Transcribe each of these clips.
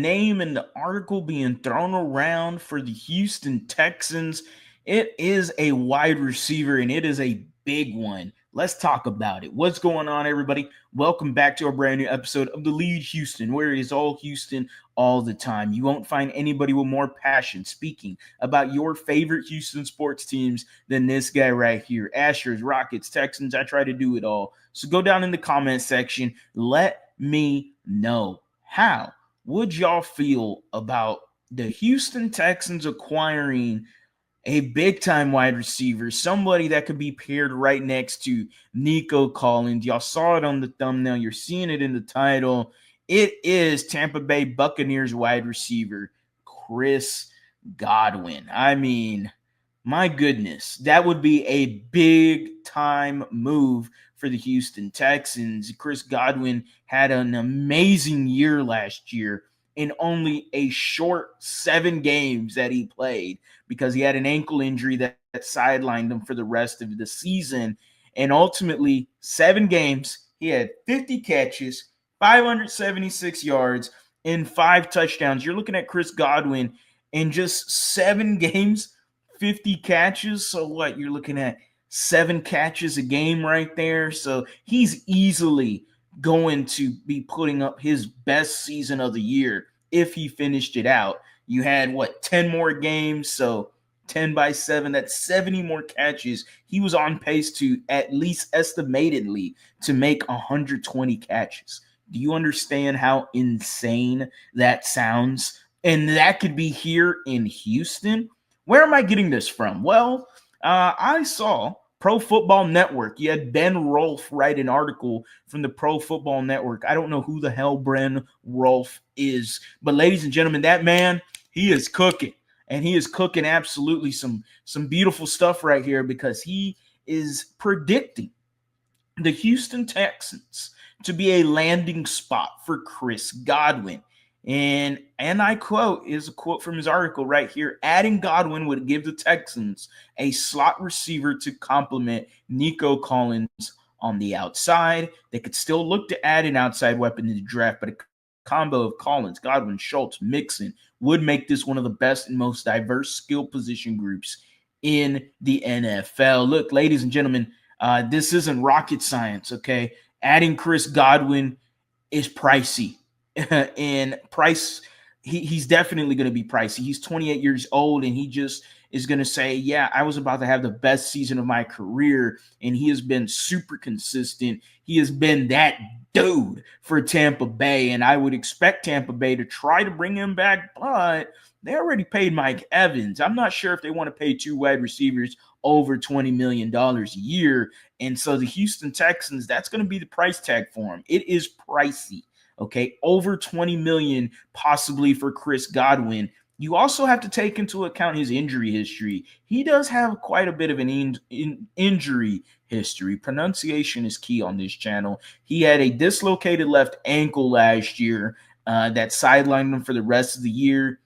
name in the article being thrown around for the Houston Texans. It is a wide receiver, and it is a big one. Let's talk about it. What's going on, everybody? Welcome back to a brand new episode of TheLead Houston, where it is all Houston all the time. You won't find anybody with more passion speaking about your favorite Houston sports teams than this guy right here. Astros, Rockets, Texans. I try to do it all. So go down in the comment section. Let me know. How would y'all feel about the Houston Texans acquiring a big-time wide receiver, somebody that could be paired right next to Nico Collins? Y'all saw it on the thumbnail. You're seeing it in the title. It is Tampa Bay Buccaneers wide receiver Chris Godwin. I mean, my goodness, that would be a big-time move for the Houston Texans. Chris Godwin had an amazing year last year in only a short 7 games that he played because he had an ankle injury that sidelined him for the rest of the season. And ultimately, 7 games, he had 50 catches, 576 yards, and 5 touchdowns. You're looking at Chris Godwin in just 7 games, 50 catches. So what? You're looking at 7 catches a game right there. So he's easily going to be putting up his best season of the year if he finished it out. You had 10 more games, so 10 by 7, that's 70 more catches. He was on pace to at least estimatedly to make 120 catches. Do you understand how insane that sounds? And that could be here in Houston. Where am I getting this from? Well, I saw Pro Football Network. You had Ben Rolfe write an article from the Pro Football Network. I don't know who the hell Ben Rolfe is, but ladies and gentlemen, that man, he is cooking, and he is cooking absolutely some beautiful stuff right here because he is predicting the Houston Texans to be a landing spot for Chris Godwin. And I quote, is a quote from his article right here: adding Godwin would give the Texans a slot receiver to complement Nico Collins on the outside. They could still look to add an outside weapon in the draft, but a combo of Collins, Godwin, Schultz, Mixon would make this one of the best and most diverse skill position groups in the NFL. Look, ladies and gentlemen, this isn't rocket science, okay? Adding Chris Godwin is pricey. And price, he's definitely going to be pricey. He's 28 years old, and he just is going to say, yeah, I was about to have the best season of my career, and he has been super consistent. He has been that dude for Tampa Bay, and I would expect Tampa Bay to try to bring him back, but they already paid Mike Evans. I'm not sure if they want to pay 2 wide receivers over $20 million a year, and so the Houston Texans, that's going to be the price tag for him. It is pricey. Okay, over $20 million possibly for Chris Godwin. You also have to take into account his injury history. He does have quite a bit of an injury history. Pronunciation is key on this channel. He had a dislocated left ankle last year that sidelined him for the rest of the year.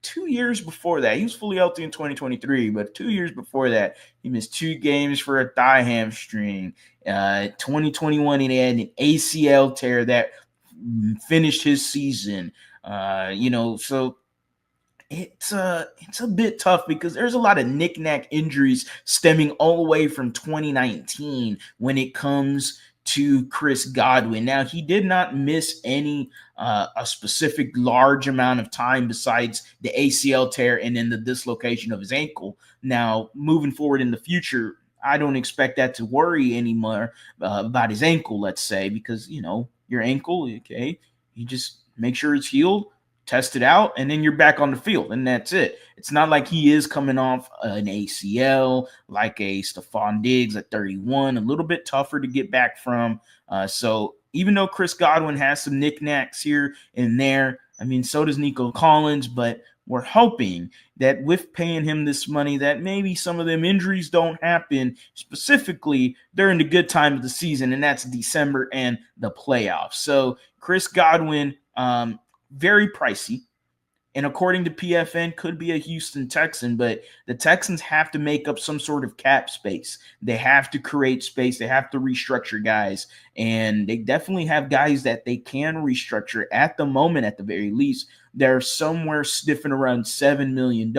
2 years before that, he was fully healthy in 2023, but 2 years before that, he missed 2 games for a thigh hamstring. 2021, he had an ACL tear that finished his season. So it's a bit tough because there's a lot of knick-knack injuries stemming all the way from 2019 when it comes to Chris Godwin. Now, he did not miss any a specific large amount of time besides the ACL tear and then the dislocation of his ankle. Now, moving forward in the future, I don't expect that to worry anymore about his ankle, let's say, because, your ankle, okay, you just make sure it's healed, test it out, and then you're back on the field, and that's it. It's not like he is coming off an ACL like a Stephon Diggs at 31, a little bit tougher to get back from. So even though Chris Godwin has some knickknacks here and there, I mean, so does Nico Collins, but we're hoping that with paying him this money that maybe some of them injuries don't happen, specifically during the good time of the season, and that's December and the playoffs. So Chris Godwin, very pricey, and according to PFN, could be a Houston Texan, but the Texans have to make up some sort of cap space. They have to create space. They have to restructure guys, and they definitely have guys that they can restructure at the moment, at the very least. they're somewhere sniffing around $7 million.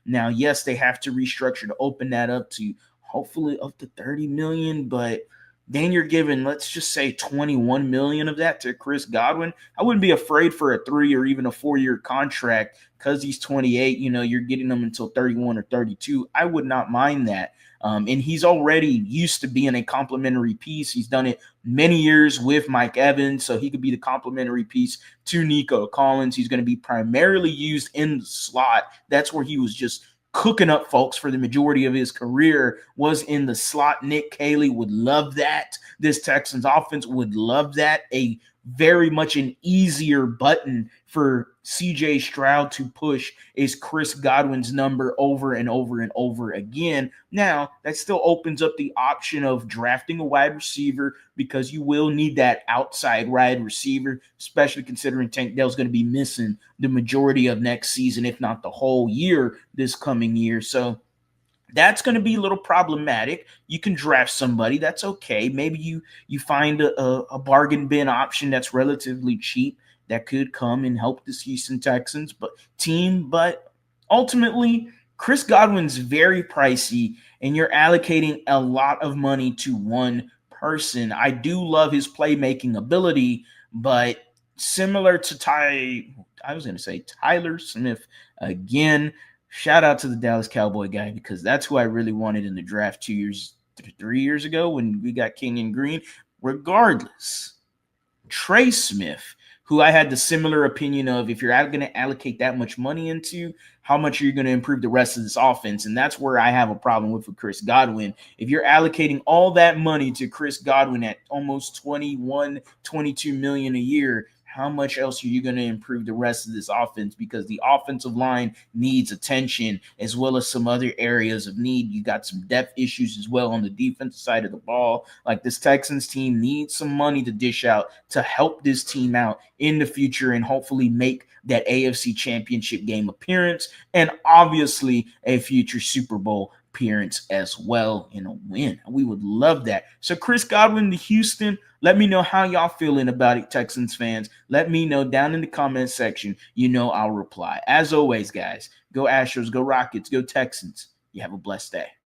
Now, yes, they have to restructure to open that up to hopefully up to 30 million, but then you're giving, let's just say 21 million of that to Chris Godwin. I wouldn't be afraid for a 3 or even a 4-year contract because he's 28. You're getting him until 31 or 32. I would not mind that. And he's already used to being a complimentary piece. He's done it many years with Mike Evans, so he could be the complimentary piece to Nico Collins. He's going to be primarily used in the slot. That's where he was just cooking up folks for the majority of his career, was in the slot. Nick Caley would love that. This Texans offense would love that. A very much an easier button for CJ Stroud to push is Chris Godwin's number over and over and over again. Now, that still opens up the option of drafting a wide receiver, because you will need that outside wide receiver, especially considering Tank Dell's going to be missing the majority of next season, if not the whole year this coming year. So that's going to be a little problematic. You can draft somebody. That's okay. Maybe you find a bargain bin option that's relatively cheap that could come and help this Houston Texans team. But ultimately, Chris Godwin's very pricey, and you're allocating a lot of money to one person. I do love his playmaking ability, but similar to Tyler Smith again. Shout out to the Dallas Cowboy guy, because that's who I really wanted in the draft 3 years ago when we got Kenyon Green. Regardless, Trey Smith, who I had the similar opinion of, if you're going to allocate that much money into, how much are you going to improve the rest of this offense? And that's where I have a problem with Chris Godwin. If you're allocating all that money to Chris Godwin at almost 21, 22 million a year, how much else are you going to improve the rest of this offense? Because the offensive line needs attention, as well as some other areas of need. You got some depth issues as well on the defensive side of the ball. Like, this Texans team needs some money to dish out to help this team out in the future and hopefully make that AFC Championship game appearance, and obviously a future Super Bowl appearance as well in a win. We would love that. So Chris Godwin to Houston, let me know how y'all feeling about it, Texans fans. Let me know down in the comment section. I'll reply. As always, guys, go Astros, go Rockets, go Texans. You have a blessed day.